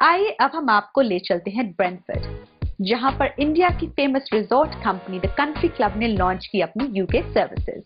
आइए अब हम आपको ले चलते हैं ब्रेंटफोर्ड, जहां पर इंडिया की famous resort company the country club ने लॉन्च की अपनी UK services.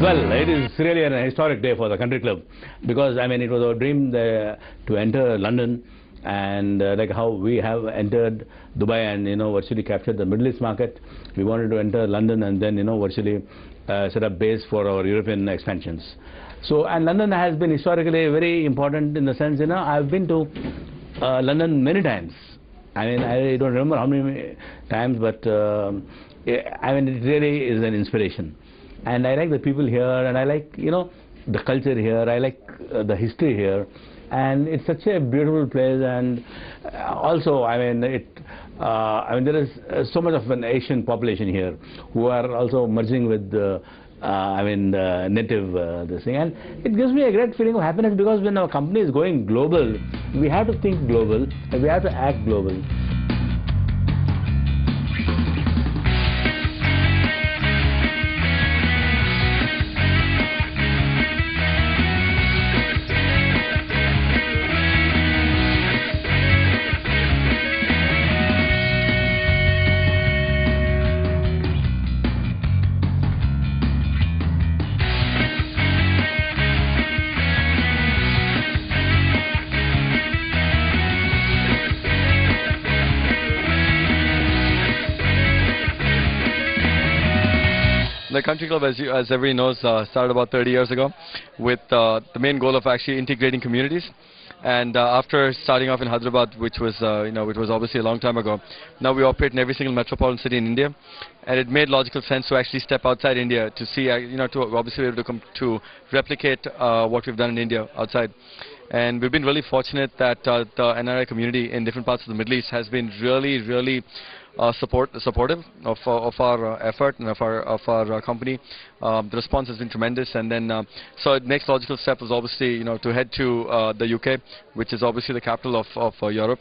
Well, it is really an historic day for the country club because I mean it was our dream to enter London and like how we have entered Dubai and virtually captured the Middle East market. We wanted to enter London and then virtually set up base for our European expansions. So and London has been historically very important in the sense I've been to London many times. I mean I don't remember how many times, but I mean it really is an inspiration. And I like the people here, and I like the culture here. I like the history here, and it's such a beautiful place. And also, I mean there is so much of an Asian population here who are also merging with native this thing, and it gives me a great feeling of happiness because when our company is going global, we have to think global and we have to act global. The Country Club, as everyone knows, started about 30 years ago with the main goal of actually integrating communities. And after starting off in Hyderabad, which was obviously a long time ago, now we operate in every single metropolitan city in India, and it made logical sense to actually step outside India to see, to obviously be able to come to replicate what we've done in India outside. And we've been really fortunate that the NRI community in different parts of the Middle East has been really supportive of our effort and of our company. The response has been tremendous, and then so the next logical step was obviously to head to the UK, which is obviously the capital of Europe.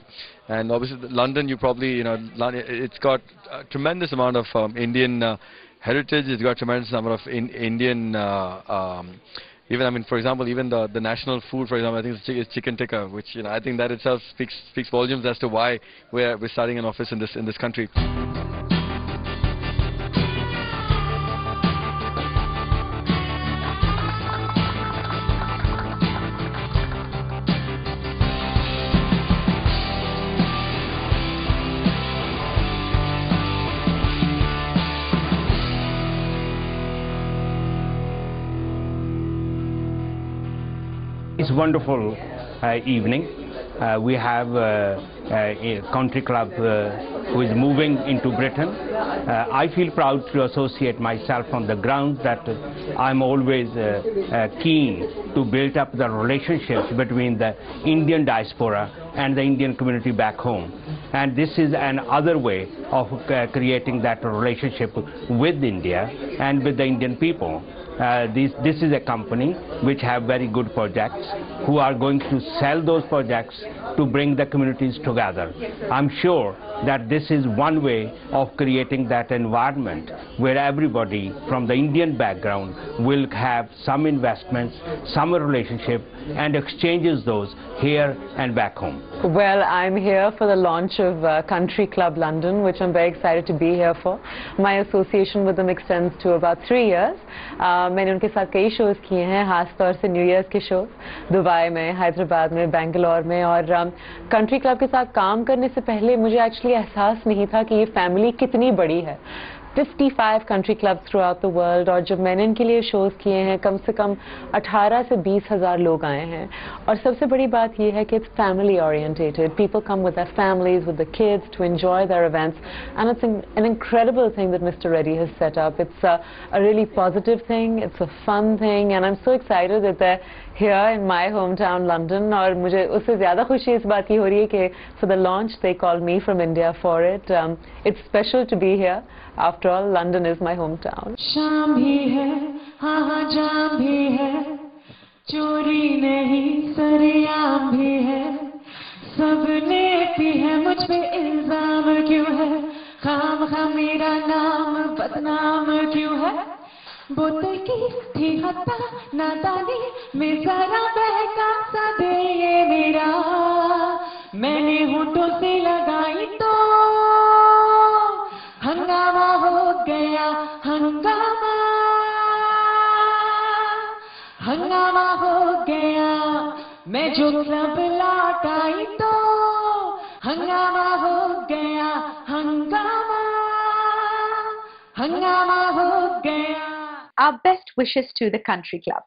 And obviously London, you probably it's got a tremendous amount of Indian heritage. It's got a tremendous number of Indian even, for example, even the national food, for example, I think it's chicken tikka, which I think that itself speaks volumes as to why we're starting an office in this country. It's a wonderful evening. We have a country club who is moving into Britain. I feel proud to associate myself on the ground that I'm always keen to build up the relationships between the Indian diaspora and the Indian community back home. And this is another way of creating that relationship with India and with the Indian people. This is a company which have very good projects, who are going to sell those projects to bring the communities together. I'm sure that this is one way of creating that environment where everybody from the Indian background will have some investments, some relationship, and exchanges those here and back home. Well, I'm here for the launch of Country Club London, which I'm very excited to be here for. My association with them extends to about 3 years. मैंने उनके साथ कई shows किए हैं, खास तौर से new years के शोज़ दुबई में, हैदराबाद में, बेंगलोर में, और कंट्री क्लब के साथ काम करने से पहले मुझे एक्चुअली एहसास नहीं था कि ये फैमिली कितनी बड़ी है। 55 country clubs throughout the world, और जब मैंने इनके लिए शोज़ किए हैं कम से कम 18 से 20 हज़ार लोग आए हैं। और सबसे बड़ी बात ये है कि it's family orientated. People come with their families, with the kids to enjoy their events, and it's an incredible thing that Mr. Reddy has set up. It's a really positive thing, it's a fun thing, and I'm so excited that they're here in my hometown London. और मुझे उससे ज़्यादा खुशी इस बात की हो रही है कि for the launch they called me from India for it. It's special to be here. After all, London is my hometown. शाम भी है, हाँ जाम भी है, चोरी नहीं सरेआम भी है, सबने की है मुझ पे इल्जाम क्यों है, खामखा मेरा नाम बदनाम क्यों है। बोतल की थी हत्ता नादानी में जरा बहका सा दे ये मेरा, मैंने होठों से लगाई तो हंगामा हो गया हंगामा, हंगामा हो गया। मैं जो क्लब लौट आई तो हंगामा हो गया हंगामा, हंगामा हो गया। Our best wishes to the country club.